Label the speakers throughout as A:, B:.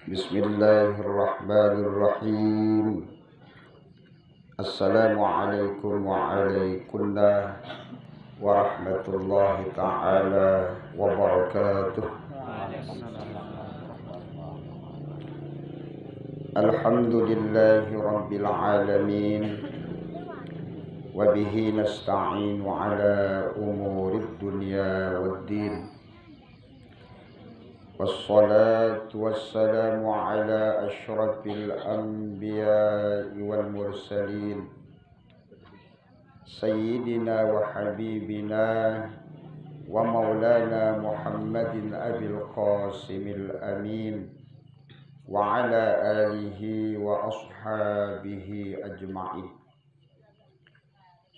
A: Bismillahirrahmanirrahim. Assalamualaikum warahmatullahi ta'ala wabarakatuh. Alhamdulillahi rabbil alamin. Wabihi nasta'inu ala umurid dunya waddin. Wassalatu wassalamu ala ashrafil anbiya'i wal mursalin Sayyidina wa habibina wa maulana Muhammadin abil qasimil amin wa ala alihi wa ashabihi ajma'in.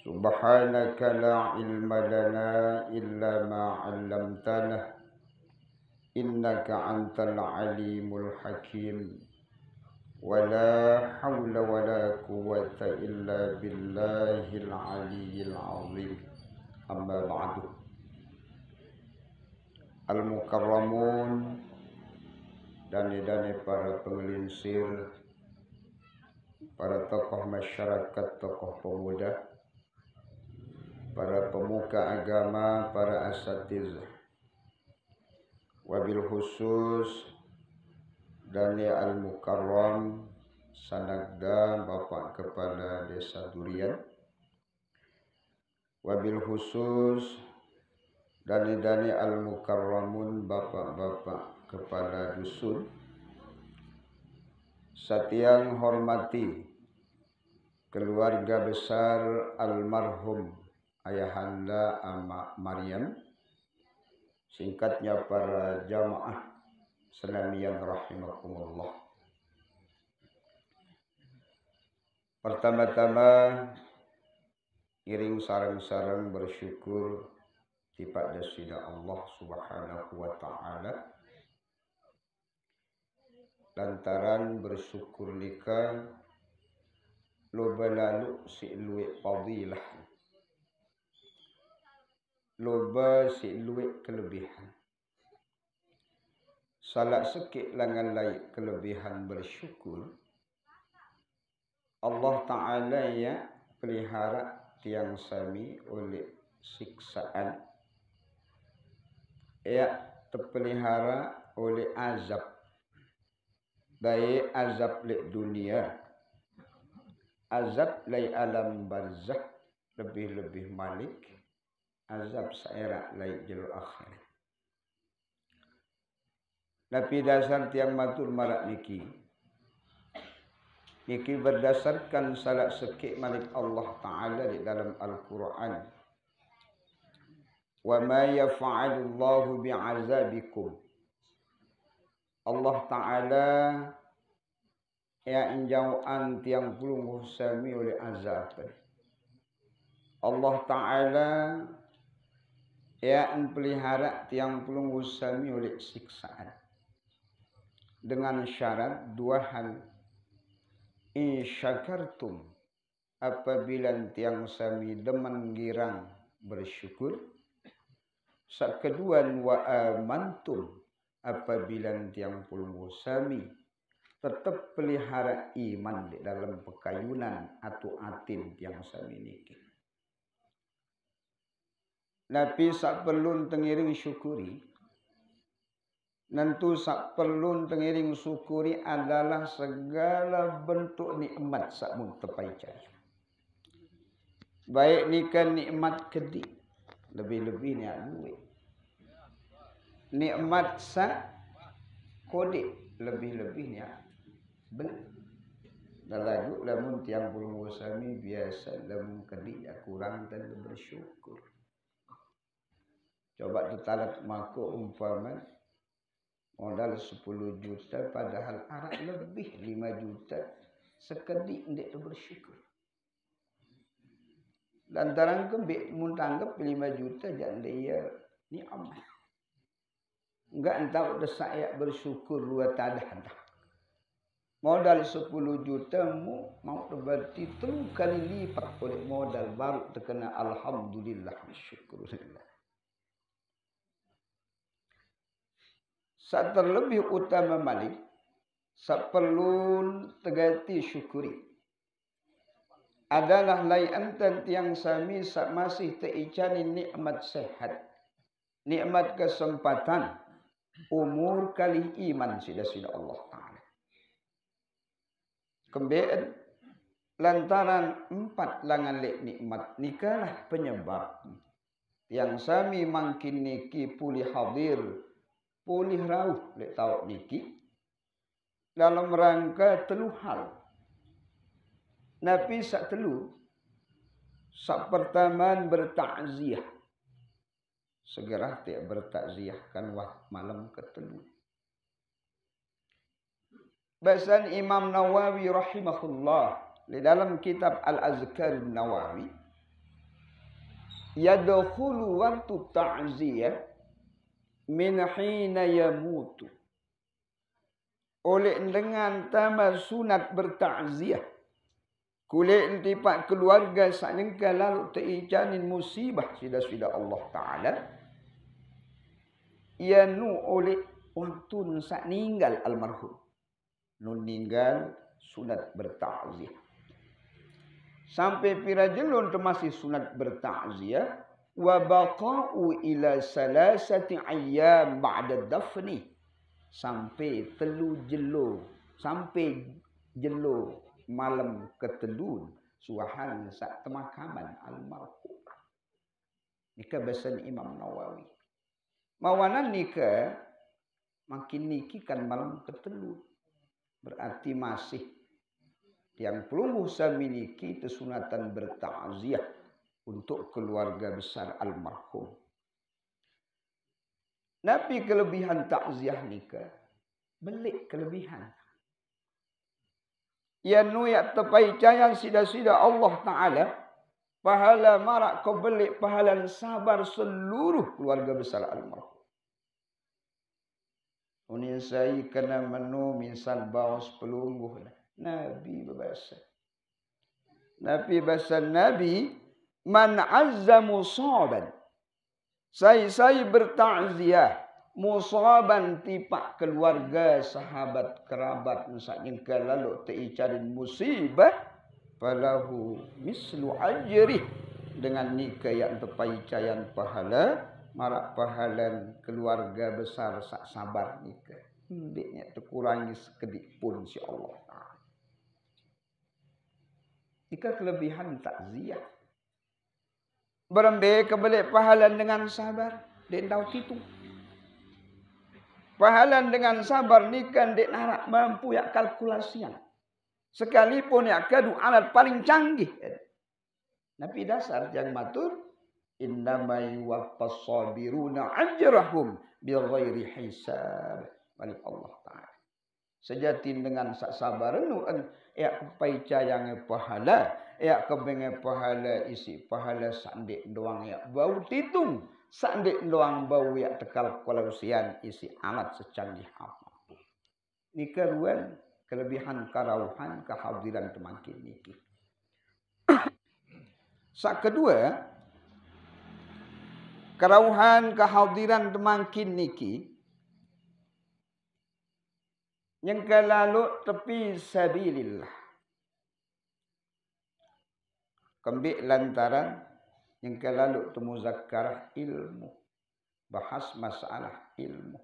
A: Subhanaka la ilma lana illa ma 'allamtana innaka antal alimul hakim. Wala hawla wala quwwata illa billahil aliyyil azim. Amma ba'du. Al-mukarramun, dani-dani para pengelinsir, para tokoh masyarakat, tokoh pemuda, para pemuka agama, para asatizah, wabil khusus Dani Al-Mukarram Sanagda Bapak Kepala Desa Durian, wabil khusus Dani Al-Mukarramun Bapak-bapak Kepala Dusun, Satiang hormati keluarga besar almarhum Ayahanda Ama Maryam, singkatnya para jamaah Senamian rahimakumullah. Pertama-tama iring sarang-sarang bersyukur kepada Sida Allah Subhanahu wa taala lantaran bersyukur lika loba lalu si luwe fadilah, loba si luwe kelebihan. Salah sikit langan laik kelebihan bersyukur Allah Ta'ala ya pelihara tiang sami oleh siksaan, ya terpelihara oleh azab, baik azab di dunia, azab lai alam barzakh, lebih-lebih malik azab saira lai jalur akhirat. Tapi dasar tiang matur marak niki berdasarkan salah sekik malik Allah Ta'ala di dalam Al-Quran. Wa ma yafa'alullahu bi'azabikum. Allah Ta'ala ya injauan tiang pulung sami oleh azab. Allah Ta'ala ya pelihara tiang pulung sami oleh siksaan. Dengan syarat dua hal. In syakartum, apabila tiang sami demen girang bersyukur. Sak kedua, wa amantum, apabila tiang pulung sami tetap pelihara iman di dalam pekayunan atau atin tiang sami niki. Nabi sak perlu tengiring syukuri. Nentu sak perlu tengiring syukuri adalah segala bentuk nikmat sak mun tepai cari. Baik nikan nikmat kedi, lebih-lebih ni duit. Nikmat sak kode, lebih-lebih ni beli. Lalu lamun tiang pulung sami biasa lamun kedi ya kurang dan bersyukur. Coba ditalat mako umpama modal 10 juta padahal arak lebih 5 juta sekedik ndak bersyukur. Lantaran kebik mun tanggap 5 juta jangan dia ni amal. Enggak entah desak ya bersyukur dua tadah dah. Modal 10 juta mu mau berarti 3 kali lipat oleh modal baru terkena alhamdulillah syukurulillah. Saat terlebih utama malik saperlu tegati syukuri adalah layan yang sami masih teicani nikmat sehat, nikmat kesempatan, umur kali iman sida-sida Allah Ta'ala. Kemudian lantaran 4 langan lek nikmat nikalah penyebab yang sami mangkin niki pulih hadir, pulih rauh lek tau niki dalam rangka 3 hal. Nabi sak telu, sak pertamaan bertakziah. Segera tiap bertakziah kan malam ketelu. Bahasan Imam Nawawi rahimahullah di dalam kitab Al-Azkar Nawawi, yadkhulu waktu ta'ziyah min hina yamutu. Oleh dengan tambah sunat bertakziah kulit tipak keluarga sakningka lalu teicanin musibah sida-sida Allah Ta'ala. Ia nu oleh waktu sak ninggal almarhum. Nun ninggal sunat bertakziah. Sampai pira jelun termasih sunat bertakziah. Wa baqa'u ila salasati ayyam ba'da dafni. Sampai telu jelo. Sampai jelo malam ketelun suahan sak temakaman almarhum. Nika bahasan Imam Nawawi. Mawanan nika makin niki kan malam ketelun. Berarti masih yang pelungguh sami niki kesunatan bertakziah untuk keluarga besar almarhum. Nabi kelebihan takziah nika belik kelebihan. Ya nuyak tepai cayan sida-sida Allah Ta'ala. Pahala marak kau belik pahala sabar seluruh keluarga besar almarhum. Unin saya kena menu misal bawas pelungguh. Nabi berbahasa. Nabi bahasa Nabi. Man azza musaban. Saya bertakziah. Musaban tipak keluarga, sahabat, kerabat, sakningka lalu teicarin musibah, falahu mislu ajrih, dengan nika yang tepai cayan pahala, marak pahalan keluarga besar sak sabar nika. Biknya terkurangi sekedik pun si Allah. Nika kelebihan takziah. Berembe kebelik pahalan dengan sabar, dia tahu hitung. Pahalan dengan sabar ni kan dek narak mampu ya kalkulasian. Sekalipun ya kadu alat paling canggih. Nabi dasar yang matur. Innama yuwaffas sabiruna ajrahum bighairi hisab. Balik Allah Ta'ala. Sejati dengan sak sabar nu ya kepai cayang pahala. Ya kebengai pahala isi pahala sandik doang ya bau titung. Sandik doang bau ya tekal kalausian isi alat secanggih apa. Ini keruan kelebihan karauhan kehadiran temakin niki. Sak kedua, karauhan kehadiran temakin niki yang kelalu tepi sabilillah. Kembik lantaran yang kelalu temu zakarah ilmu. Bahas masalah ilmu.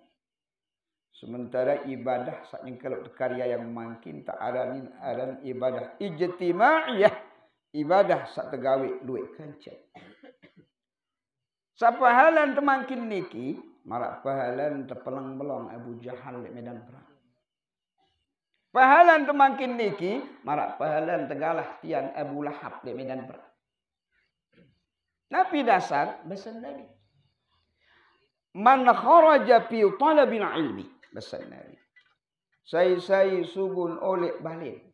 A: Sementara ibadah saat yang kalau karya yang makin tak aranin ibadah ijtima'iyah. Ibadah saat tegawi duit kancet. Sa pahalan temakin niki. Marak pahalan terpelang belong Abu Jahal di medan perang. Pahalan temakin niki. Marak pahalan tegalah tiang Abu Lahab di medan perang. Nabi dasar bahasa Nabi. Man kharaja fi talabil ilmi. Bahasa Nabi. Saya subun oleh balik.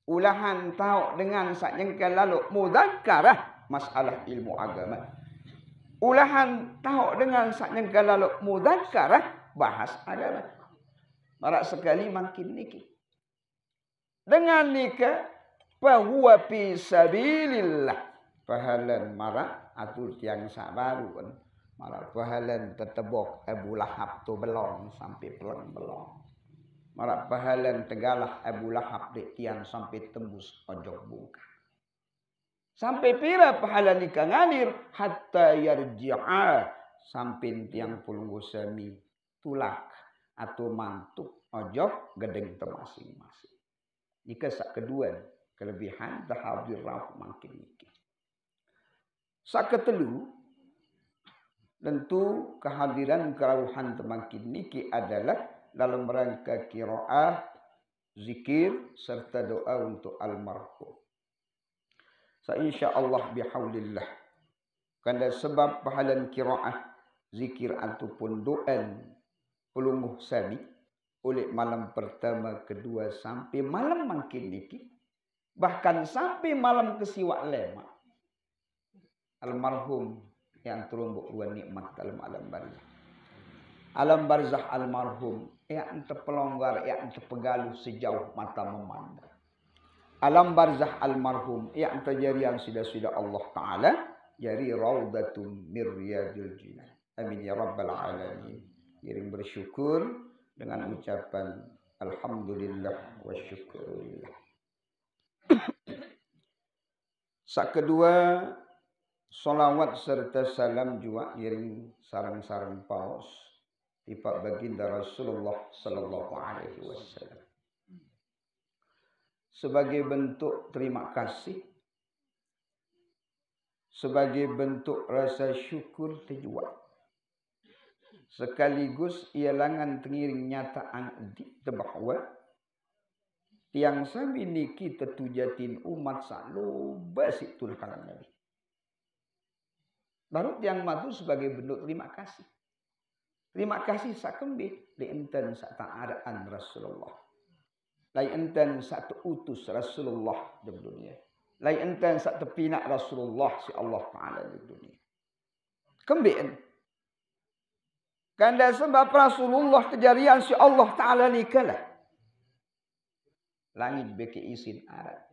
A: Ulahan tahu dengan sak yang lalu mudzakarah masalah ilmu agama. Ulahan tahu dengan sak yang lalu mudzakarah bahas agama. Marak sekali makin niki. Dengan nikah fahuwa fi sabilillah. Pahalan marak atur tiang sabaru kan. Marak pahalan tetebok Abu Lahab tu belong sampai pelang belong. Marak pahalan tegalah Abu Lahab dek tiang sampai tembus ojok bungka. Sampai pira pahalan nikah ngalir hatta yarji'a sampai tiang pulunggu semi tulak atau mantuk ojok gedeng termasing-masing. Nikah sak kedua kelebihan tahadir raf makin nikah. Sak ketelu tentu kehadiran kerauhan temakin niki adalah dalam rangka qiraah, zikir serta doa untuk almarhum. Insyaallah bihaulillah. Karena sebab pahalan qiraah, zikir ataupun doa pelunguh sabi oleh malam pertama, kedua sampai malam makin niki, bahkan sampai malam kesiwak lema. Almarhum yang terumbuk dua nikmat dalam alam barzah. Alam barzah almarhum yang terpelonggar, yang terpegaluh sejauh mata memandang. Alam barzah almarhum yang terjadi yang sudah Allah Ta'ala jadi raudatun min riyadil jinan. Amin ya rabbal alamin. Kirim bersyukur dengan ucapan alhamdulillah wa syukurillah. Sak kedua, salawat serta salam juga iring sarang-sarang paus tipak baginda Rasulullah sallallahu alaihi wasallam. Sebagai bentuk terima kasih, sebagai bentuk rasa syukur terjual. Sekaligus ia langan tengiring nyataan di bahwa tiang sami niki tetujatin umat selalu basitul kalam Nabi. Baru tiang matu sebagai bentuk terima kasih. Terima kasih sakembe li enten sak ta'adaan Rasulullah. Lai enten sak utus Rasulullah di dunia. Lai enten sak tepinak Rasulullah si Allah Ta'ala di dunia. Kembien. Kanda sebab Rasulullah kejarian si Allah Ta'ala ni kalah. Langit beki isin arat.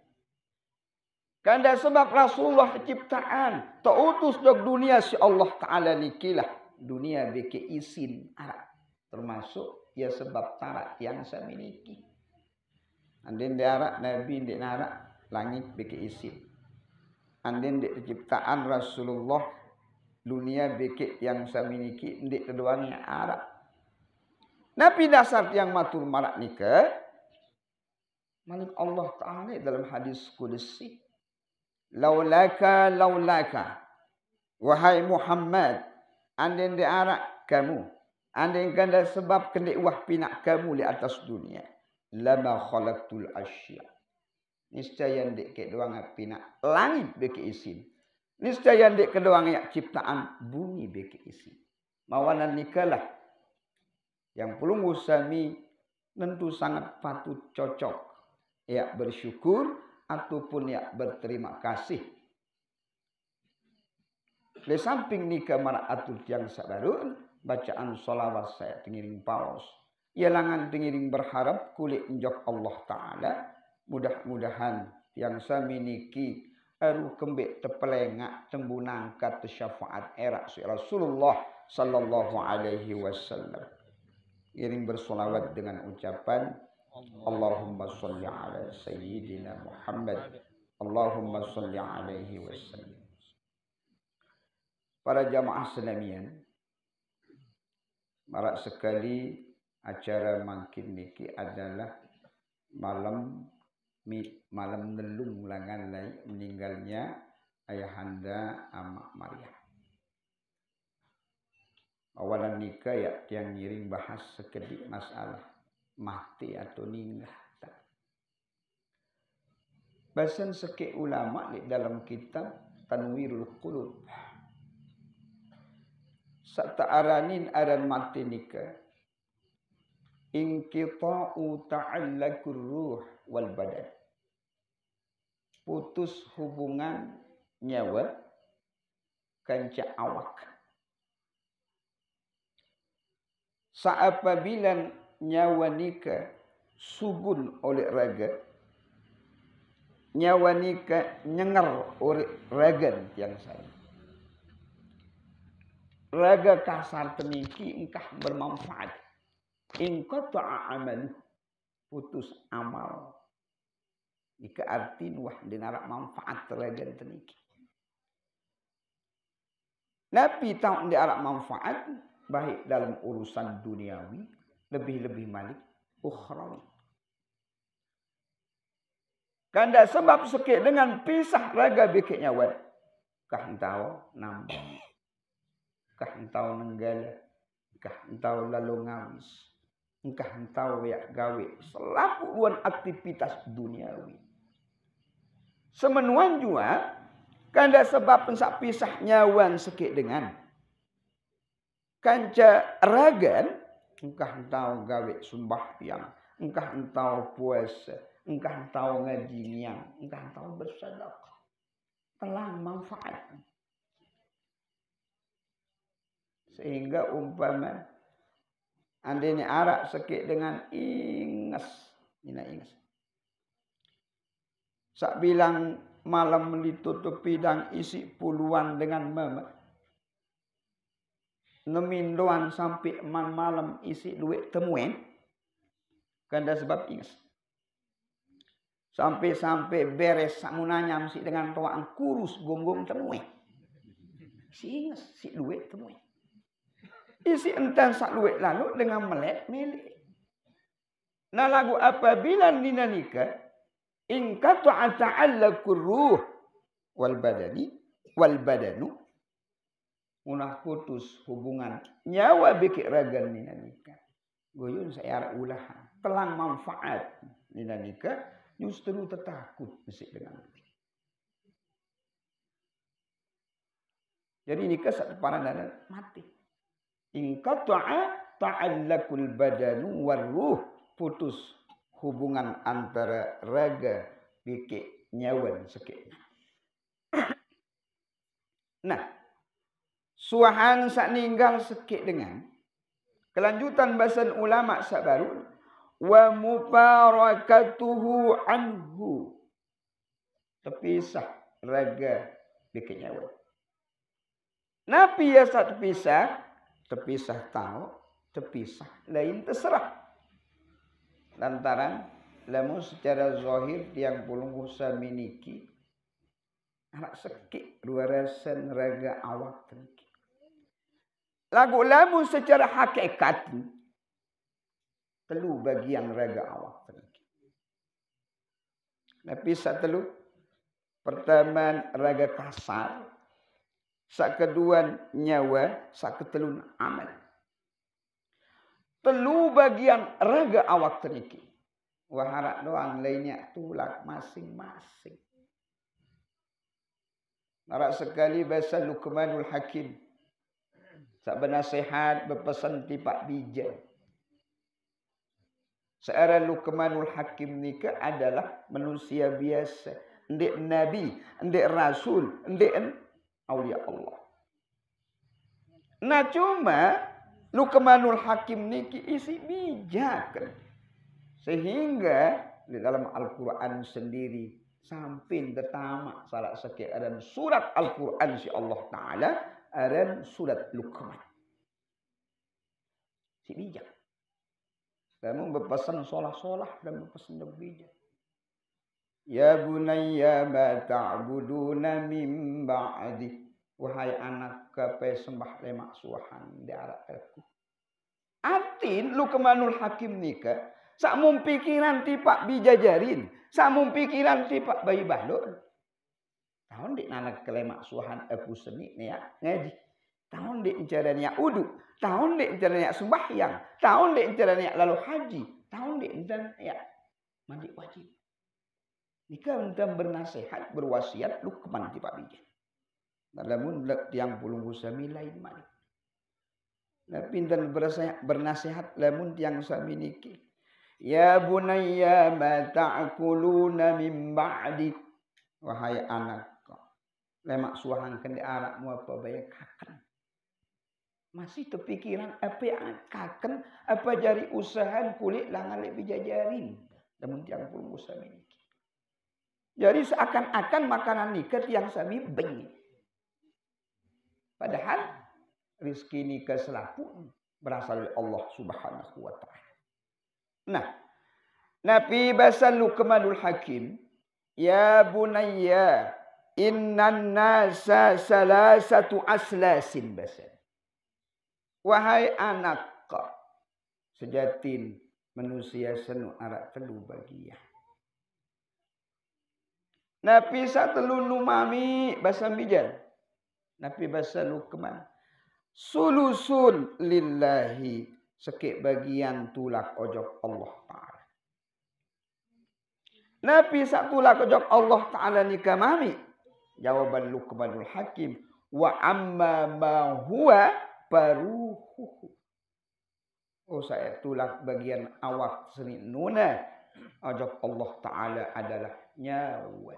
A: Kanda sebab Rasulullah ciptaan tautus dok dunia si Allah Ta'ala nikilah. Dunia beki isin arat. Termasuk ya sebab tarak yang saya miliki. Andin di arat Nabi di narak langit beki isin. Andin di ciptaan Rasulullah dunia beki yang saya miliki di keduanya arat. Nabi dasar yang matur marak nikah. Malik Allah Ta'ala dalam hadis qudsi. Laulaka wahai Muhammad, andin di arak kamu, andin kanda sebab kena wah pinak kamu di atas dunia, lama khalaqtul asya. Niscaya ndik ke doang pinak langit beki isin. Niscaya ndik ke doang yak ciptaan bumi beki isin. Mawanan nikalah yang pulung sami tentu sangat patut cocok yak bersyukur ataupun yak berterima kasih. Di samping nikah maraatul yang sabarun, bacaan salawat saya tengiring paus. Ia langan tengiring berharap kulit njok Allah Ta'ala. Mudah-mudahan yang sami niki aru kembik tepelengak tembunangkat syafaat era si Rasulullah sallallahu alaihi wasallam. Iring bersolawat dengan ucapan Allahumma salli ala sayyidina Muhammad. Allahumma salli alaihi wasallam. Para jamaah senamian, marak sekali acara makin niki adalah malam nelung langan lai meninggalnya ayahanda Amak Maryam. Awalan nikah ya tiang ngiring bahas sekedik masalah mati atau ninggah. Bahasan sekek ulama di dalam kitab Tanwirul Qulub. Sakta aranin aran mati nikah. Inqita'u ta'allakur ruh wal badan. Putus hubungan nyawa kanca awak. Saapabila nyawa nikah subun oleh raga. Nyawa nikah nyengar oleh raga yang saya. Raga kasar teniki engkah bermanfaat. Inqata'a amalu. putus amal. Ika arti wah dinarak manfaat ragan teniki. Nabi tahu diarak manfaat baik dalam urusan duniawi lebih-lebih malik ukhrawi. Kanda sebab sekit dengan pisah raga bikin nyawa. Kah entau nambang. Kah entau nenggala. Kah entau lalu ngawis. Kah entau ya gawe. Selaku luan aktivitas duniawi. Semenuan juga. Kanda sebab pensak pisah nyawan sekit dengan. Kanca ragan. Engkah entau gawe sembahyang. Engkah entau puasa. Engkah entau ngaji niang. Engkah entau bersedekah. Telah manfaat. Sehingga umpama. Andainya arak sekit dengan ingas. Ina ingas. Sak bilang malam ditutup bidang isi puluhan dengan mama. Nemindoan sampai malam isi duit temuin. Kanda sebab ingas. Sampai beres samunanya mesti dengan toaan kurus gonggong temuin. Si ingas, si duit temuin. Isi entan sak duit lalu dengan melek milik. Nah lagu apabila nina nikah. In qata'a ta'allakur ruh wal badanu. Unah putus hubungan nyawa bikik ragan nina nikah. Goyun saya ulahan. Telang manfaat nina nikah. Justru tertakut mesti dengan itu. Jadi nikah satu parandanan mati. In qata'a ta'allakul badanu war ruh. Putus hubungan antara raga bikik nyawan sekit. Nah, suahan sak ninggal sekit dengan kelanjutan bahasan ulama sak baru wa mufarakatuhu anhu. Terpisah raga bikik nyawan. Nabi ya sak terpisah tahu, terpisah lain terserah. Lantaran lamun secara zahir tiang pulung usaha miniki anak sekik dua rasen raga awak teniki. Lagu lamun secara hakikat telu bagian raga awak teniki. Tapi sak telu pertama raga kasar, sak kedua nyawa, sak ketelun amal. Telu bagian raga awak teniki. Waharak doang lainnya tulak masing-masing. Narak sekali bahasa Luqmanul Hakim. Sak bernasihat berpesan tipak bijak. Seorang Luqmanul Hakim ni adalah manusia biasa. Ndik Nabi, ndik Rasul, ndik awliya Allah. Nah cuma Luqmanul Hakim niki isi bijak. Sehingga di dalam Al-Quran sendiri sampai tertamak salah sekali ada surat Al-Quran si Allah Ta'ala ada surat Luqman. Si bijak. Namun berpesan solah-solah dan berpesan bijak. Ya bunayya ma ta'buduna min ba'di. Wahai anak kape sembah lemak suahan di arah aku. Artin Luqmanul Hakim nikah. Sakmun pikiran tipak bijajarin. Sakmun pikiran tipak bayi balon. Tahun di nanak kelemak suahan aku seni ni ya ngaji. Tahun di caranya udu. Tahun di caranya sembahyang. Tahun di caranya lalu haji. Tahun di caranya mandi wajib. Jika anda bernasihat berwasiat Luqman tipak bijak. Namun tiang pulung usami lain malik. Tapi dan bernasihat lamun tiang sami niki. Ya bunayya ma ta'kuluna min ba'di. Wahai anakku. Lemak suahan kendi arakmu apa baik kaken. Masih terpikiran apa yang kaken. Apa jari usahan kulit langalek bijajarin. Namun tiang pulung usami niki. Jadi seakan-akan makanan nikah tiang sami bengi. Padahal rizki nikah selaku berasal dari Allah Subhanahu wa ta'ala. Nah, Nabi bahasa Luqmanul Hakim, ya bunayya innan nasa salasatu aslasin bahasa. Wahai anakku, sejatin manusia senu arak telu bagian. Nabi satelu numami bahasa bijan. Nabi bahasa Luqman. Sulusun lillahi sekik bagian tulak ojok Allah Ta'ala. Nabi sak tulak ojok Allah Ta'ala ni kamami. Jawaban Luqmanul Hakim. Wa amma ma huwa baruhuhu. Oh saya tulak bagian awak seni nuna. Ojok Allah Ta'ala adalah nyawa.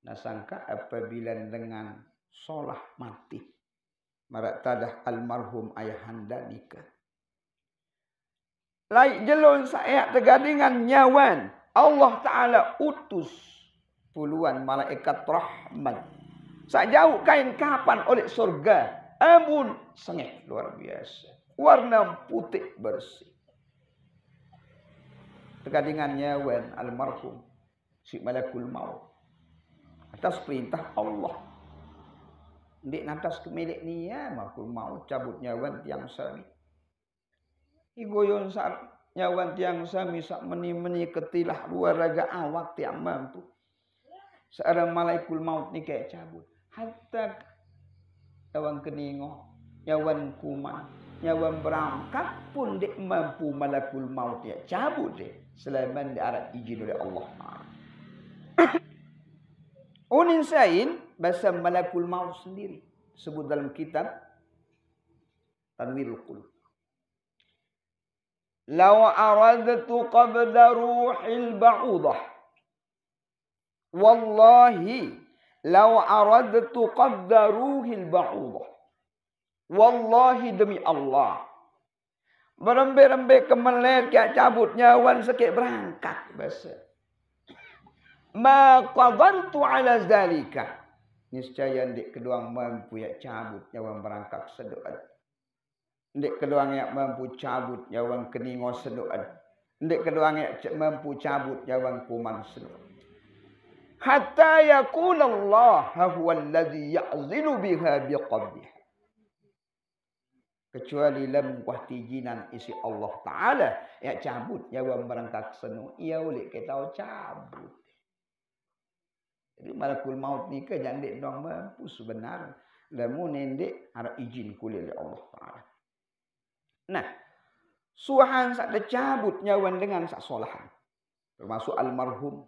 A: Nah sangka apabila dengan solah mati. Marak tadah almarhum ayahanda nikah. Laik jelun saya tergadingan nyawan. Allah Ta'ala utus puluhan malaikat rahmat. Sejauh kain kapan oleh surga. Amun sengit luar biasa. Warna putih bersih. Tergadingan nyawan almarhum. Si malakul maut. Atas perintah Allah. Ndik natas kemilik ni ya, makul mau cabut nyawan tiang sami. Igoyon saat nyawan tiang sami sak meni-meni ketilah luar raga awak tiang mampu. Seorang malaikul maut ni kayak cabut. Hatta nyawan keningo, nyawan kuman, nyawan berangkat pun dek mampu malakul maut ya cabut dek. Selain di arah izin oleh Allah. Unin sain bahasa malakul maut sendiri sebut dalam kitab Tanwirul Qulub. Law aradtu qabda ruhil ba'udah. Wallahi law aradtu qabda ruhil ba'udah. Wallahi demi Allah. Berembe-rembe kemelet kayak cabut nyawan sekek berangkat bahasa. Ma qadartu ala zalika. Niscaya ndik keduang mampu ya cabut nyawang berangkat sedoan. Ndik keduang ya mampu cabut nyawang keningo sedoan. Ndik keduang ya mampu cabut nyawang kuman sedoan. Hatta yakuna Allah huwa alladhi ya'zilu biha biqabdiha. Kecuali lam wahtijinan isi Allah Ta'ala ya cabut nyawang berangkat senu. Ia boleh kita cabut. Jadi malakul maut ni ke jandik doang mampu sebenar. Lamu nendek ada izin kulit oleh Allah Ta'ala. Nah, suahan sak dicabut nyawan dengan sak solahan. Termasuk almarhum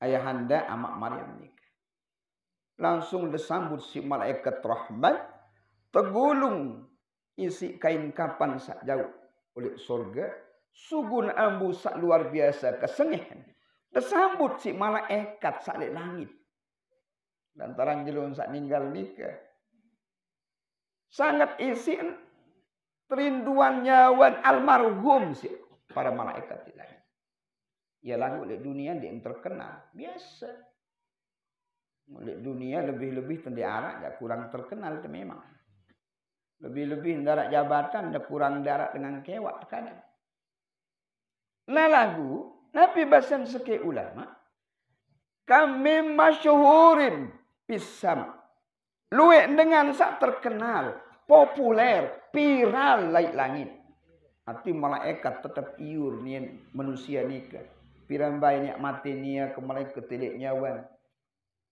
A: ayahanda amak Maryam ni. Langsung disambut si malaikat rahmat. Tergulung isi kain kapan sak jauh oleh surga. Sugun ambu sak luar biasa kesengihan. Tersambut si malaikat salik langit. Dan terang jelun sak ninggal nikah. Sangat isi kerinduan nyawan almarhum si para malaikat di langit. Ya lagu oleh dunia dia yang terkenal. Biasa. Oleh dunia lebih-lebih tendi arak ya kurang terkenal itu memang. Lebih-lebih darat jabatan dia kurang darat dengan kewak kadang. Nah lagu Nabi bahasan sekek ulama. Kami masyhurin pisam. Luwek dengan sak terkenal. Populer. Viral laik langit. Hati malaikat tetap iur ni manusia nikah. Pirambai niak mati niya ke malaikat tilik nyawan.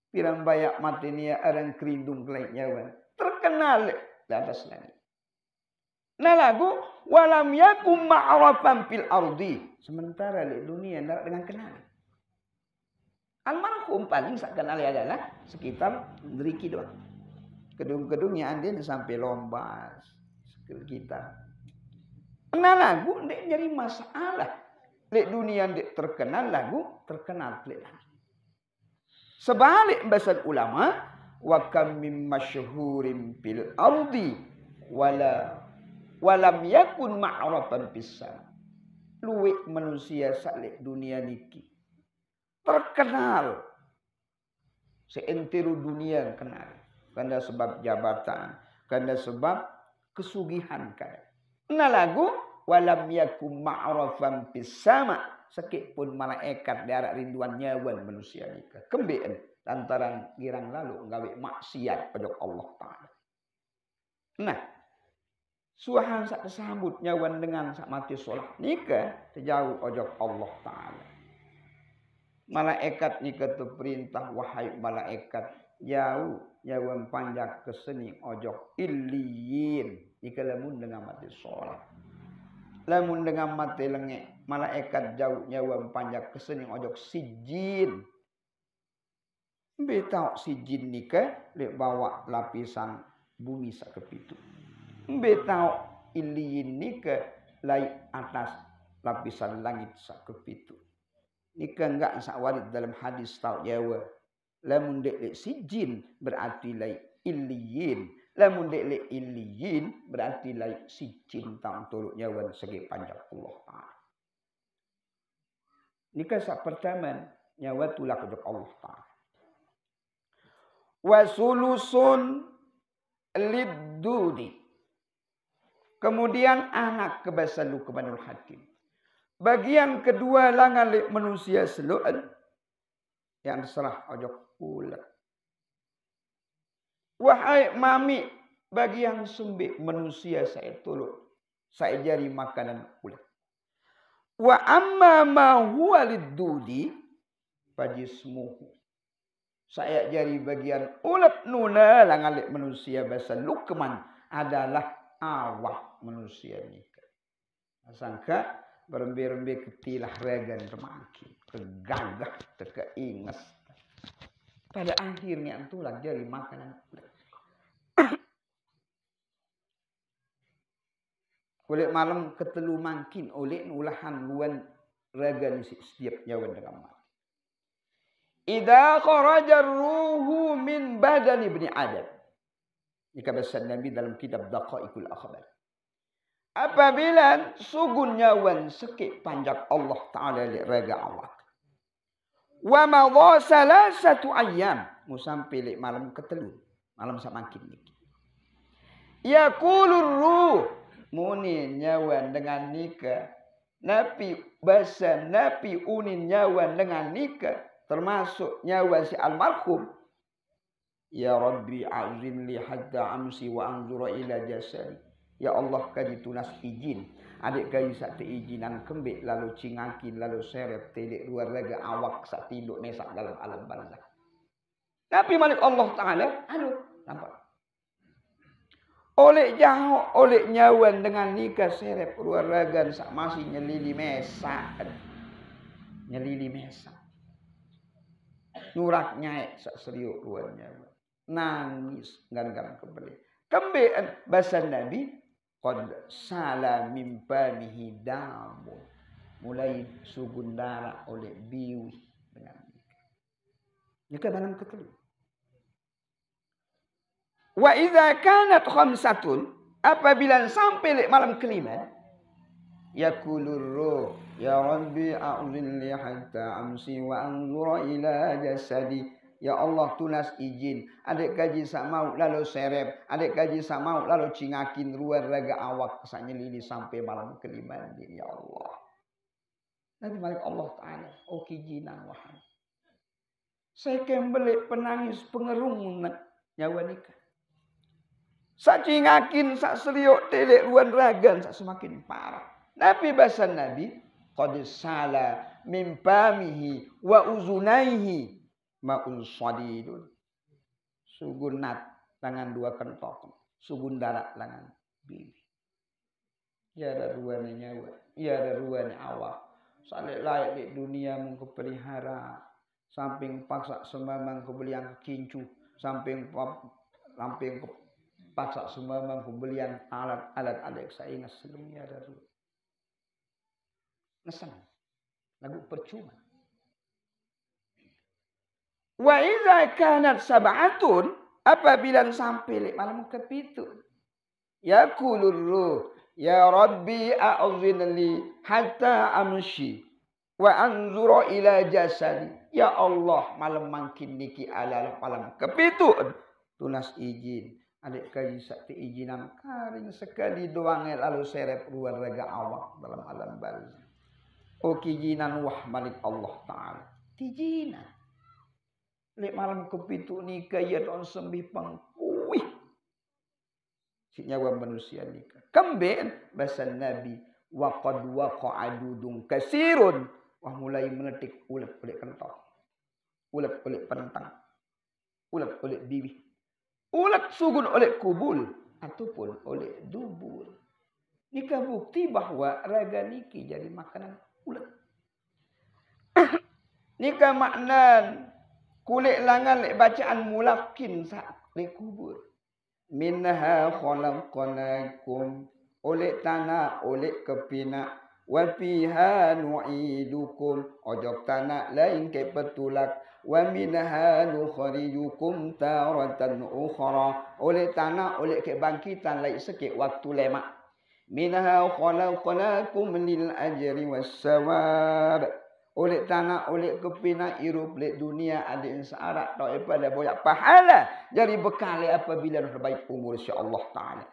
A: Pirambai mati niya arang kerindung kelait nyawan. Terkenal di atas langit. Nah lagu. Walam yakum ma'rafan fil ardi. Sementara di dunia tidak dengan kenal. Almarhum paling tak kenal adalah sekitar deriki doang. Gedung-gedungnya andin sampai lombas sekitar. Kenal lagu tidak jadi masalah. Di dunia tidak terkenal lagu terkenal di langit. Sebalik bahasa ulama, wa kam min masyhurin fil ardi walam yakun ma'rafan fis sama. Luwek manusia salik dunia niki. Terkenal. Seentiru dunia kenal. Karena sebab jabatan. Karena sebab kesugihan. Nah lagu walam yakum ma'rafan fis sama sekit pun malaikat darat rinduan nyawan manusia nikah kembeen lantaran girang lalu gawe maksiat pada Allah Taala. Nah, suahan sak kesambut nyawan dengan sak mati solat nikah sejauh ojok Allah Taala. Malaikat nikah tu perintah wahai malaikat jauh nyawan panjak keseni ojok illiyin nikah lamun dengan mati solat. Lamun dengan mati lengek malaikat jauh nyawa panjak keseni ojok sijin. Betau sijin nikah lek bawa lapisan bumi sakepitu. Betau iliyin nikah lai atas lapisan langit sakepitu. Nikah enggak sakwarit dalam hadis tau Jawa. Lamun dek sijin berarti lai iliyin. Lamun dek iliyin berarti lai sijin tang toluk nyawan segi panjang Allah Ta'ala. Nikah sak pertama nyawa tulak ujok Allah Ta'ala. Wasulusun liddudi. Kemudian anak kebasalu kebanul hakim. Bagian kedua langan manusia seluan yang serah ojok ulat. Wahai mami, bagian sumbi manusia saya tolong. Saya jari makanan ulat. Wa amma ma huwa liddudi fajismuhu. Saya jari bagian ulat nuna langalik manusia bahasa lukman adalah awak manusia ni. Sangka berembe-rembe ketilah regan remaki. Kegagah, tekeingas. Pada akhirnya itulah jari makanan ulat. Kulit malam ketelu mangkin oleh ulahan luan raga ni setiap nyawa dengan mati. Idza kharaja ruhu min badan ibni Adam. Ini kabasan Nabi dalam kitab Daqaiqul Akhbar. Apabila sugun nyawan sekit panjak Allah Ta'ala li raga awak. Wa madha salasatu ayyam. Musampai li malam ketelu. Malam samakin ni. Yaqulur ruh. Muni nyawan dengan nikah. Napi bahasa napi unin nyawan dengan nikah. Termasuk nyawa si almarhum. Ya Rabbi a'zin li hatta amsi wa anzura ila jasadi. Ya Allah kaji tunas izin. Adik kaji sak izinan kembik lalu cingakin lalu seret telik luar raga awak sak tinduk mesak dalam alam barzakh. Tapi malik Allah Ta'ala. Aduh. Nampak. Oleh jauh, oleh nyawan dengan nikah seret luar raga sak masih nyelili mesak. Nyelili mesak. Nurak nyai sak seriuk luar nyawa. Nangis gan-gan kembali. Kembali bahasa Nabi qad sala min famihi damun. Mulai sugun darah oleh biwi dengan nikah. Nikah dalam ketelu. Wa idza kanat khamsatun apabila sampai malam kelima yaqulur ruh ya Rabbi a'udhin li hatta amsi wa anzura ila jasadi. Ya Allah tunas izin. Adik kaji sak mau lalu serep. Adik kaji sak mau lalu cingakin ruar raga awak. Sak nyelili sampai malam kelima. Ya Allah. Nanti malik Allah Ta'ala. Oh kijinan wahai. Saya kembali penangis pengerung nyawa nikah. Sak cingakin sak seriuk telek ruan ragan sak semakin parah. Nabi bahasa Nabi. Qad sala min famihi wa uzunaihi ma'un sadidun. Sugunat tangan dua kentok. Sugun darat tangan bibi. Ya ada ruan nyawa. Ya ada ruan awak. Salik layak di dunia mengkepelihara. Samping paksa semamang kebelian kincu. Samping paksa semamang kebelian alat-alat adik saya ingat sebelumnya ada ruan. Ngesan. Lagu percuma. Wa idza kanat sab'atun apabila sampai malam kepitu. Yaqulur ruh ya Rabbi a'udhin li hatta amshi wa anzura ila jasadi. Ya Allah malam mangkin niki ala malam kepitu. Tunas izin. Adik kaji sakti izinan karing sekali doang lalu seret luar raga awak dalam alam barzah. O kijinan wah malik Allah Ta'ala. Tijinan. Lek malam kepitu nikah ya don sembih pangkuih. Si nyawa manusia nikah. Kemben bahasa Nabi. Wa qad waqa'a dudung kasirun. Wah mulai menetik ulet kentong. Ulet pentang. Ulet bibih. Ulet sugun oleh kubul. Ataupun oleh dubur. Nikah bukti bahwa raga niki jadi makanan ulet. Nikah maknan. Kulit langan lek bacaan mulakin saat lek kubur. Minha khalaqnakum. Oleh tanah, oleh kepina. Wa fiha nu'idukum. Ojok tanah lain ke petulak. Wa minha nukhrijukum taratan ukhra. Oleh tanah, oleh kebangkitan lain sikit waktu lemak. Minha khalaqnakum lil ajri was sawab. Oleh tanah, oleh kepina irup lek dunia ada yang searat tau pada banyak pahala. Jadi bekal apabila terbaik umur insya-Allah taala.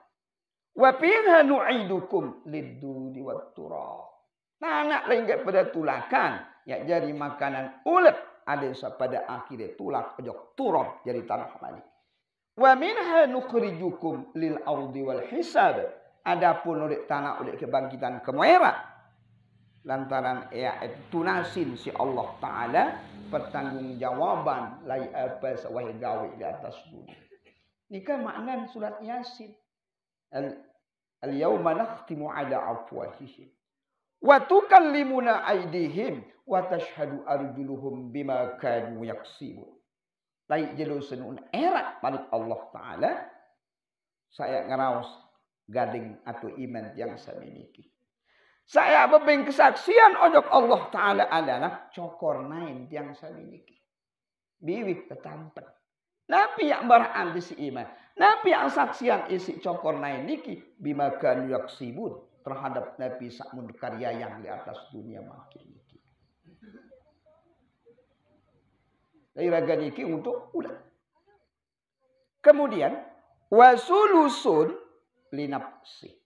A: Wa fiha nu'idukum lid-dudi wat turab. Tanah lain pada tulakan ya jadi makanan ulet ada pada akhirnya tulak ojok turab jadi tanah balik. Wa minha nukhrijukum lil ardi wal hisab. Adapun oleh tanah oleh kebangkitan kemuera lantaran tunasin si Allah Ta'ala pertanggungjawaban lai apa sawai gawe di atas bumi. Nikah makna surat Yasin. Al-yawma nakhtimu ala afwahihim wa tukallimuna aydihim wa tashhadu arjuluhum bima kanu yaksibun. Lai jelu senun era balik Allah Ta'ala saya ngeraus gading atau iman yang saya miliki. Saya bebeng kesaksian ojok Allah Ta'ala adalah cokor nain yang saya miliki. Biwik ketampen. Nabi yang baraan di si iman. Nabi yang saksian isi cokor nain niki. Bimakan yaksibun. Terhadap Nabi sakmun karya yang di atas dunia makin niki. Dari raga niki untuk ulat. Kemudian. Wasulusun linapsi.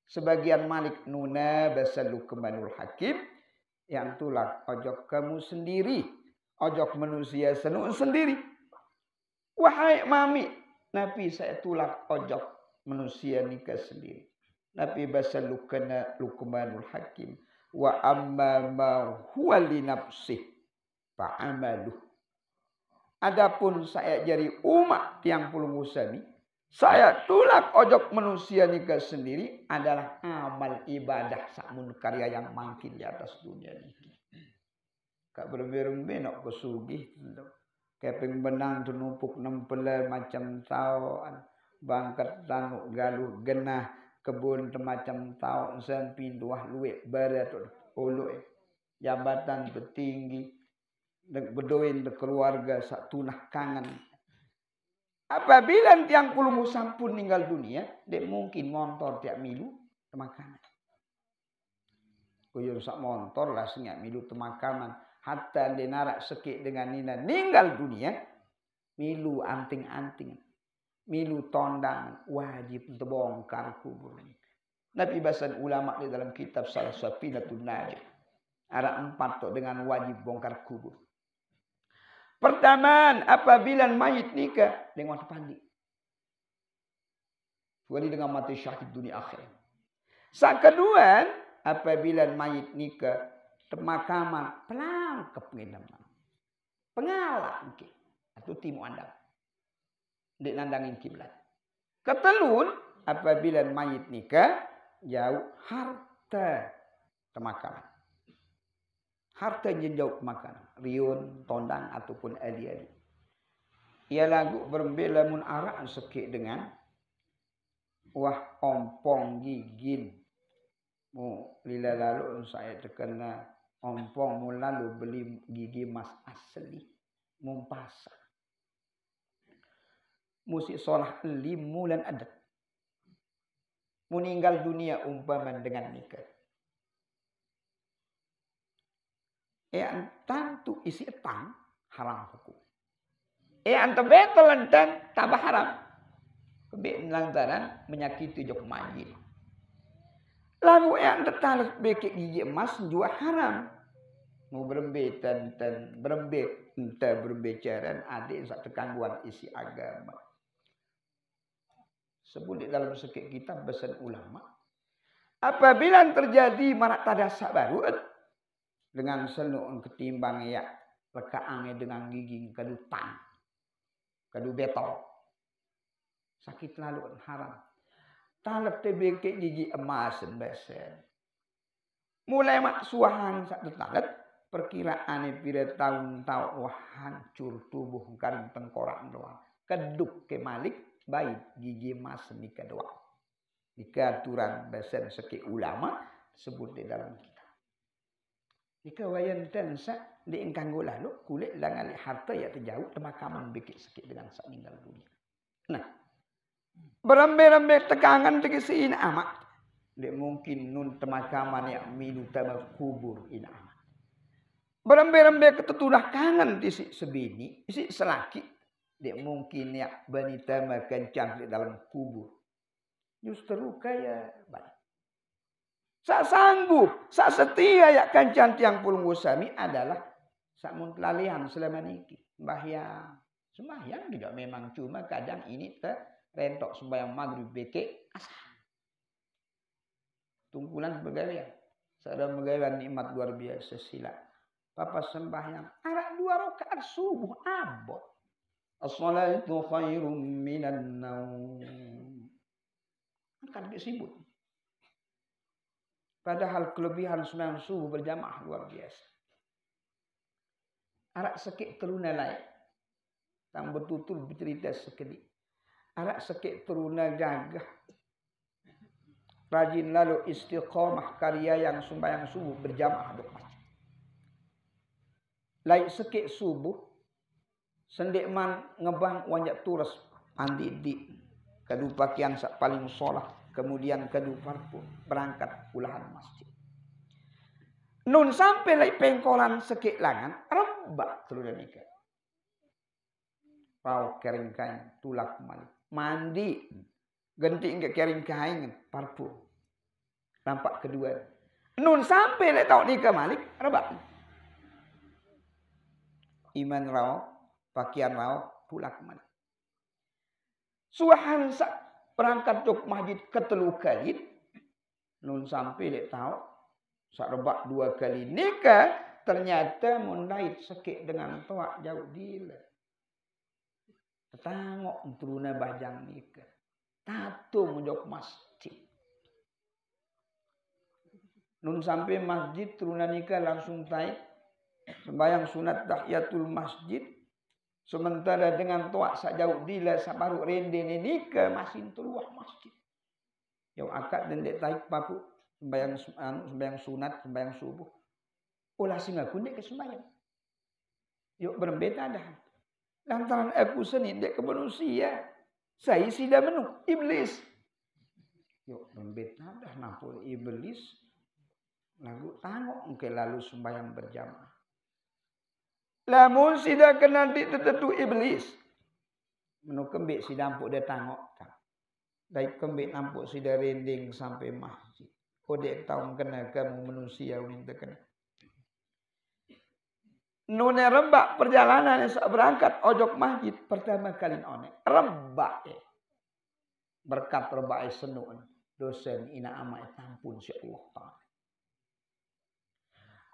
A: Sebagian malik nuna basalu kemanul hakim. Yang tulak ojok kamu sendiri. Ojok manusia senun sendiri. Wahai mami. Nabi saya tulak ojok manusia nikah sendiri. Nabi basalu kena lukmanul hakim. Wa amma ma huwa li nafsih. Fa'amaluh. Adapun saya jadi umat yang puluh musami. Saya tulak ojok manusia nikah sendiri adalah amal ibadah sakmun karya yang makin di atas dunia ini. Kak berbereng-benok kesugih. Keping benang tunumpuk nempel macam tauan. Bangkat tanuk galuh genah kebun macam tau. Sen pinduah luik barat ulu. Jabatan petinggi. Berdoin keluarga sak tunah kangen. Apabila tiang puluh sampun meninggal dunia, dia mungkin montor tiap milu temakaman. Kuyur sak montor lah sengat milu temakaman. Hatta dia narak sekit dengan nina meninggal dunia, milu anting-anting, milu tondang wajib terbongkar kuburnya. Nabi bahasan ulama di dalam kitab salah Safinatun Najah. Ada 4 tuh dengan wajib bongkar kubur. Pertama, apabila mayit nikah dengan pandi. Kecuali dengan mati syahid dunia akhirat. Saat kedua, apabila mayit nikah pemakaman pelangkep ngedaman. Pengalah mungkin atau timu andang. Dek nandangin kiblat. Ketelun, apabila mayit nikah jauh harta pemakaman. Harta jauh pemakaman. Riun, tondang ataupun ali-ali. Ia lagu berbela mun araan sekik dengan wah ompong gigin. Mu lila lalu saya terkena ompong mu lalu beli gigi mas asli. Mumpasa. Musik solah limulan adat. Meninggal dunia umpaman dengan nikah. Tentu isi etang haram hukum. Anta betul dan tambah haram. Kebik lantaran menyakiti jok majid. Lalu yang tertalas bekik gigi emas juga haram. Mau berembe tenten berembe entah berbicara adik sak kekangguan isi agama. Sebut di dalam sekik kitab pesan ulama. Apabila terjadi marak tadasak baru dengan senuk ketimbang ya lekaannya dengan gigi kedutan, kedu betol, sakit lalu haram. Talep tebeke gigi emas besen. Mulai mak suahan sak talep perkiraan pira tahun-tahun wah hancur tubuh kan tengkorak doang. Keduk ke malik baik gigi emas ni kedua. Jika aturan besen sekik ulama sebut di dalam kitab. Jika wayan tensa di engkang lalu kulit langan harta ya terjauh temakaman bikin sekik dengan sak meninggal dunia. Nah, berambil-ambil tekangan tegesi ina amat. Dia mungkin nun temakaman yang minu tamal kubur ina amat. Berambil-ambil ketetunah kangen di si sebini, isi selaki. Dia mungkin ya banita makan cang di dalam kubur. Justru kaya baik. Sak sanggup, sak setia ya kancan tiang pulung usami adalah sak muntlalian selama niki. Sembahyang juga memang cuma kadang ini rentok sembahyang maghrib beke asal. Tungkulan pegawaian. Sadar pegawaian nikmat luar biasa sila. Papa sembahyang arak 2 rakaat subuh abot. As-salatu khairum minan naum. Kan disebut. Padahal kelebihan sembahyang subuh berjamaah luar biasa. Arak sekik teruna lain. Tang betutul bercerita sekali. Arak sekik teruna gagah. Rajin lalu istiqomah karya yang sembahyang subuh berjamaah dok masjid. Lain sekik subuh. Sendik man ngebang wanjak turas andi di. Kadu pakaian sak paling sholat. Kemudian kadu farpu berangkat pulahan masjid. Nun sampai lai pengkolan sekik langan. Rebak terus nikah. Pau kering kain tulak malik. Mandi. Ganti enggak kering kain parpu. Nampak kedua. Nun sampai lai tau nikah malik. Rebak. Iman raw. Pakaian raw. Pulak malik. Suahan sak. Perangkat jok masjid ketelu kali. Nun sampai dia tahu. Sak rebak 2 kali nikah. Ternyata mundait sekik dengan toak jauh gila. Tengok turuna bajang nikah. Tatung jok masjid. Nun sampai masjid turuna nikah langsung taik. Sembayang sunat tahiyatul masjid. Sementara dengan toak sak jauh dila sak baru rende ni nikah masih teluah masjid. Yang akad dan dek taik papu sembayang sunat, sembayang subuh. Ulah singa kunik ke sembayang. Yuk berbeda dah. Lantaran aku seni dek ke manusia. Saya sudah menu iblis. Yuk berbeda dah nampul iblis. Lalu tangok ke lalu sembayang berjamaah. Lamun sida kena ditetu iblis. Menu kembik si dampuk dia tangok. Dari kembik nampuk sida rending sampai masjid. Kodek tahu kena kamu manusia minta kena. Nune rembak perjalanan yang berangkat ojok masjid pertama kali one. Rembak. Berkat rembak senun. Dosen ina amai tampun si Allah Ta'ala.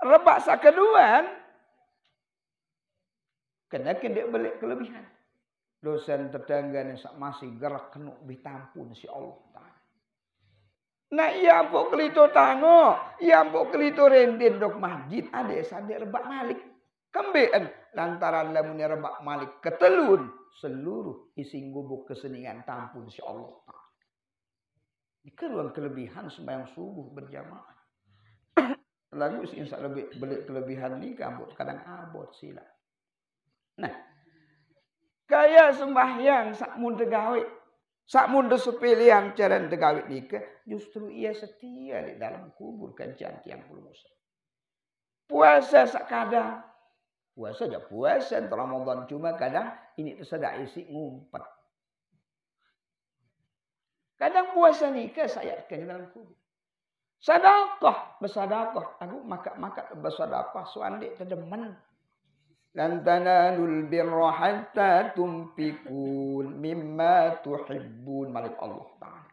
A: Rembak sakeduan. Kena dia balik kelebihan. Dosen tetangga yang masih gerak kenuk ditampun si Allah Ta'ala. Nah iya ampuk kelito tango. Iya ampuk kelito rendin dok masjid. Ada sadek rebak malik. Kembean lantaran lamunnya rebak malik ketelun. Seluruh isi gubuk keseningan tampun si Allah Ta'ala. Dikeruan kelebihan sembahyang subuh berjamaah. Lalu si insya lebih balik kelebihan ni kabut kadang abot sila. Nah, kaya sembahyang sak mun tegawe, sak mun sepilihan cara tegawe nikah, justru ia setia di dalam kubur kancan tiang pulusa. Puasa sak kadang, puasa aja puasa Ramadan cuma kadang ini tersedak isi ngumpet. Kadang puasa nikah saya akan dalam kubur. Sedekah, bersedekah. Aku makan bersedekah suandik terdemen. Lan tanalul birra hatta tunfiqun mimma tuhibbun, malik Allah Ta'ala.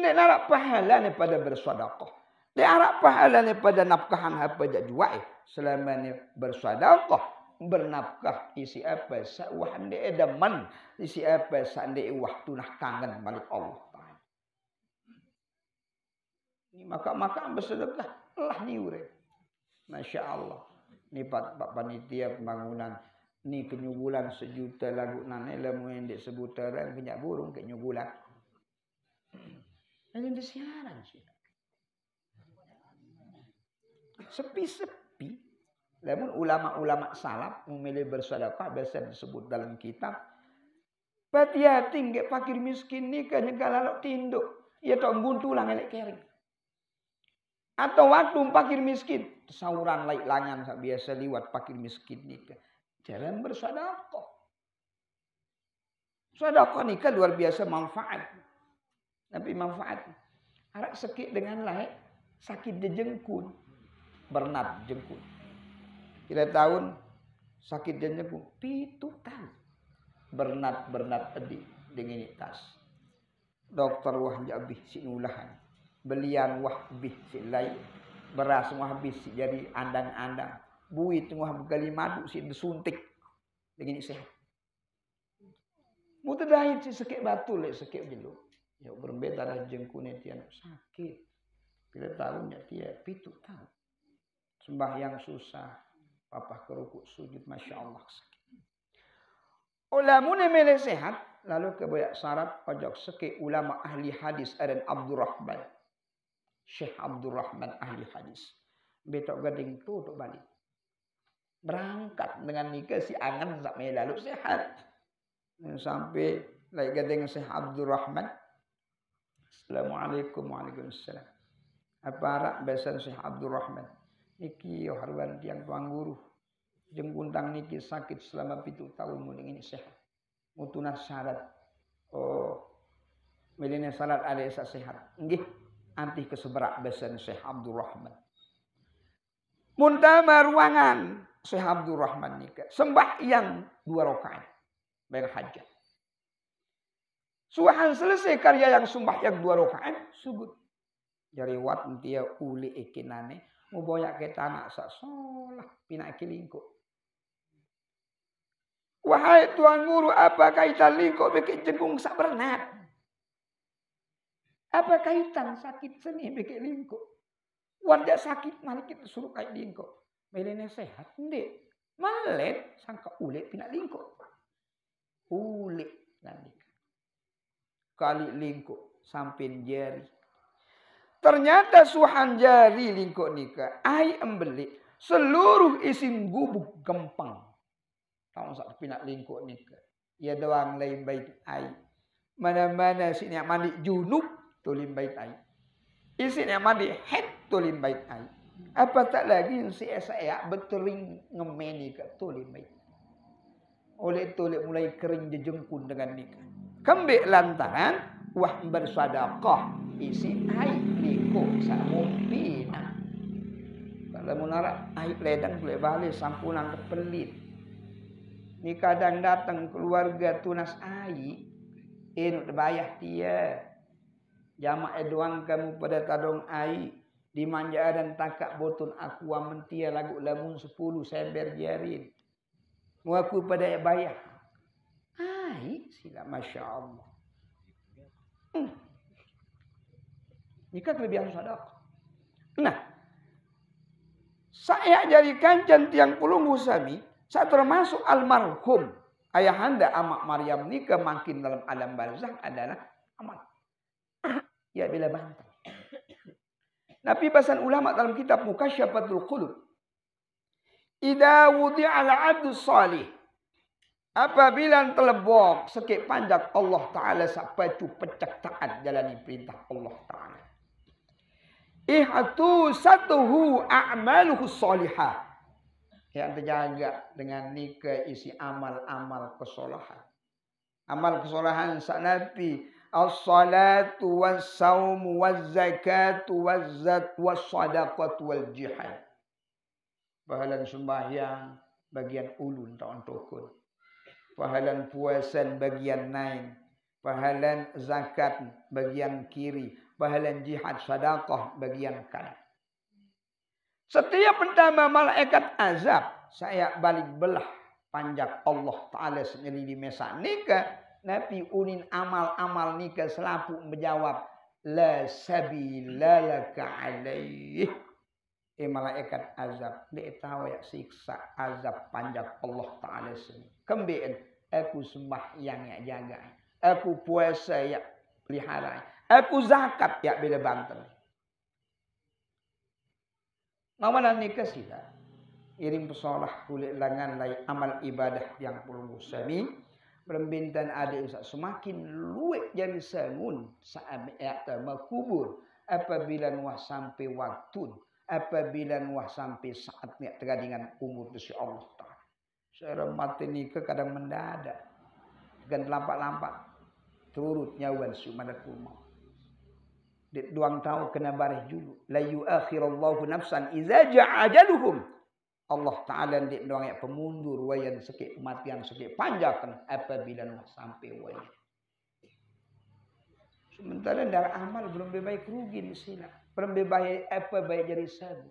A: Dia harap pahala ni pada bersedekah. Dia harap pahala ni pada nafkahan apa je jual. Selama ni bersedekah, bernafkah isi apa sawah dia demen, isi apa sandi waktu nak kangen malik Allah Ta'ala. Ni makan bersedekah lah ni urip. Masya-Allah. Ni pak panitia pembangunan ni kenyugulan 1 juta lagu nane lemu yang disebut terang banyak burung kenyugulan. Ini disiaran sih. Sepi-sepi. Namun ulama-ulama salaf memilih bersedekah biasa disebut dalam kitab. Hati-hati nggak fakir miskin ni kan kalau tinduk. Ya tak guntulang elek kering. Atau waktu fakir miskin. Sauran laik langan biasa liwat fakir miskin ni kan. Jangan bersedekah. Sedekah ni kan luar biasa manfaat. Tapi manfaat. Harap sakit dengan laik. Sakit di jengkun. Bernat jengkun. Kita tahun sakit di jengkun. 7 tahun. Bernat edi. Dengan tas. Dokter wah jabih si nulahan. Belian wah bih si laik. Beras wah bih si jadi andang-andang. Buit wah bekali madu si disuntik. Dengan sehat. Mutadahit si sakit batu lek sakit jelu. Ya berbeda dah jengkune tian sakit. Bila tahunnya dia 7 tahun. Sembahyang susah. Papa kerukuk sujud. Masya Allah sakit. Ulama ni milih sehat. Lalu kebanyak syarat. Ojok sakit ulama ahli hadis. Ada Abdurrahman. Syekh Abdurrahman ahli hadis. Betok gading tu untuk balik. Berangkat dengan nikah si angan sampai lalu sehat. Sampai lagi gading Syekh Abdurrahman. Assalamualaikum waalaikumsalam. Apa arak besan Syekh Abdurrahman. Niki harwan tiang tuang guru. Jengkuntang niki sakit selama 7 tahun mending ini sehat. Mutunah syarat. Oh. Melina syarat ada esa sehat. Nggih. Antih keseberak besan Syekh Abdurrahman. Muntama ruangan Syekh Abdurrahman nikah. Sembahyang 2 rakaat. Baik hajat. Suahan selesai karya yang sembahyang 2 rakaat, sujud. Jari wat dia uli ikinane, mau boyak ke tanah sak solah pinak kilingko. Wahai tuan guru, apa kaitan lingko bikin jenggung sak bernat? Apa kaitan sakit seni bikin lingko? Wanda sakit malah kita suruh kait lingko. Melene sehat ndek. Malet sangka uli pinak lingko. Uli nanti. Kali lingkuk samping jari. Ternyata suhan jari lingkuk nikah. Ai embeli seluruh isim gubuk gempang. Tahu sak pinak lingkuk nikah. Ya doang lain bait ai. Mana-mana sini mandi junub tulim bait ai. Isin yang mandi head tulim bait ai. Apa tak lagi si saya betering ngemeni ke tulim bait. Oleh itu mulai kering jejengkun dengan nikah. Kembik lantaran wah bersedekah isi air liko samumpina. Kalau menara air ledang boleh balik sampunan kepelit. Ni kadang datang keluarga tunas air, enuk bayah dia. Jamak doang kamu pada tadong air dimanja dan takak botol aqua mentia lagu lamun 10 saya berjarin. Ngaku pada bayah. Hai, sila Masya Allah. Nikah kelebihan sedekah. Nah, saya jadikan tiang pulung sami, saya termasuk almarhum ayahanda Amak Maryam nikah makin dalam alam barzakh adalah amat. Ya bila bantah. Nabi bahasan ulama dalam kitab Mukasyafatul Qulub. Idza wudi'al 'abdu salih. Apabila telebok sekit panjang Allah Ta'ala sampai tu pecak taat jalani perintah Allah Ta'ala. Ihatu satuhu a'maluhu salihah. Yang terjaga dengan nikah isi amal-amal kesolahan. Amal kesolahan sak Nabi. As-salatu was-saumu was-zakatu was-sadaqatu wal-jihad. Pahalan sembahyang bagian ulun tahun tokun. Pahalan puasan bagian nain. Pahalan zakat bagian kiri. Pahalan jihad sedekah bagian kanan. Setiap pertama malaikat azab saya balik belah panjang Allah Ta'ala sendiri di mesa nikah. Nabi unin amal-amal nikah selapu menjawab la sabila laka alaih. Malaikat azab dia tahu ya siksa azab panjang Allah Ta'ala sendiri. Kembali aku sembahyang ya jaga. Aku puasa ya pelihara. Aku zakat ya bela banten. Ngawalan nikah sila. Iring pesolah kulit langan lai amal ibadah yang perlu sami. Berembintan ada semakin luwek jadi sangun saat makubur. Apabila nuah sampai waktu. Apabila nuah sampai saatnya tergadingan umur si Allah Ta'ala. Seorang mati nikah kadang mendadak. Dengan lampak-lampak. Turut nyawan sumanakul maut. Dit duang tahu kena barih dulu. La yuakhirallahu nafsan iza ja'ajaluhum. Allah Ta'ala dit duang ya pemundur wayan sikit kematian sikit panjangkan apabila sampai wayan. Sementara dari amal belum baik rugi di sini. Belum baik apa baik jadi sabu.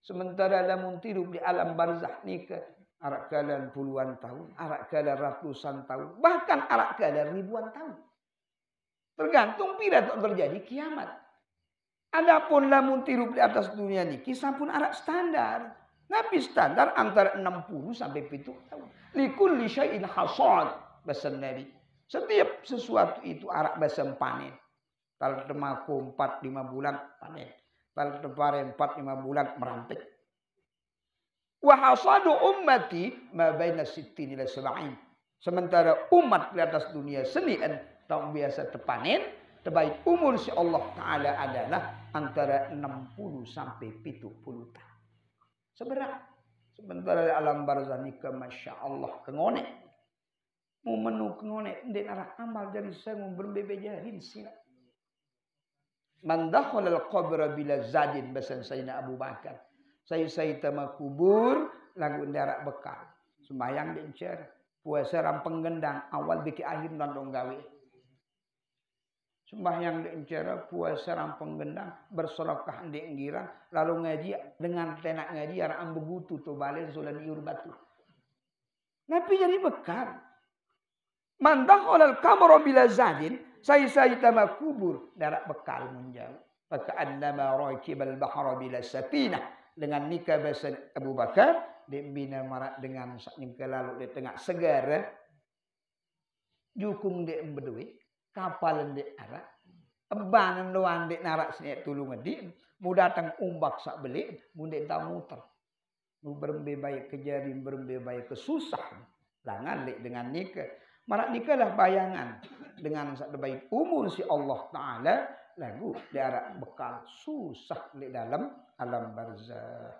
A: Sementara lamun tidur di alam barzah nikah. Arak kalian puluhan tahun. Arak kalian ratusan tahun. Bahkan arak kalian ribuan tahun. Tergantung bila terjadi kiamat. Adapun lamun tirup di atas dunia ini kisah pun arak standar. Nabi standar antara 60 sampai 70 tahun. Likulli syai'in hasad bahasa Nabi. Setiap sesuatu itu arak bahasa panen. Kalau temaku 4-5 bulan panen. Kalau tepare 4-5 bulan merantik. Wa hasadu ummati ma baina 60 ila 70. Sementara umat di atas dunia senian tahun biasa terpanen, terbaik umur si Allah Ta'ala adalah antara 60 sampai 70 tahun. Seberat. Sementara alam barzah nikah Masya Allah kengonek. Mau menu kengonek. Dia arah amal dari saya mau berbebejarin sila. Man dakhal al-qabra bila zadin basan Sayyidina Abu Bakar. Saya tamah kubur lagu darak bekal. Sembayang diencer. Puasa rampeng gendang awal bikin akhir nandong gawe. Sembahyang diencer, puasa rampeng gendang, bersolokah diengiran, lalu ngaji dengan tenak ngaji araan begutu tu balik sulan iur batu. Nabi jadi bekal. Mandah olal kamar bila zadin, saya tamah kubur darat bekal menjauh. Faka'annama rakibal bahra bila safinah. Dengan nikah bahasa Abu Bakar, dibina marak dengan nikah lalu di tengah segara, jukung dia berdui. Kapal ndek arak, eban doan ndek narak sini tulung ngedik, mu datang umbak sak belik, mu ndek tak muter. Mu berembe baik kejarin, berembe baik kesusah. Langan ndek dengan nikah. Marak nikah lah bayangan. Dengan sak baik umur si Allah Ta'ala, lagu di arak bekal susah ndek dalam alam barzah.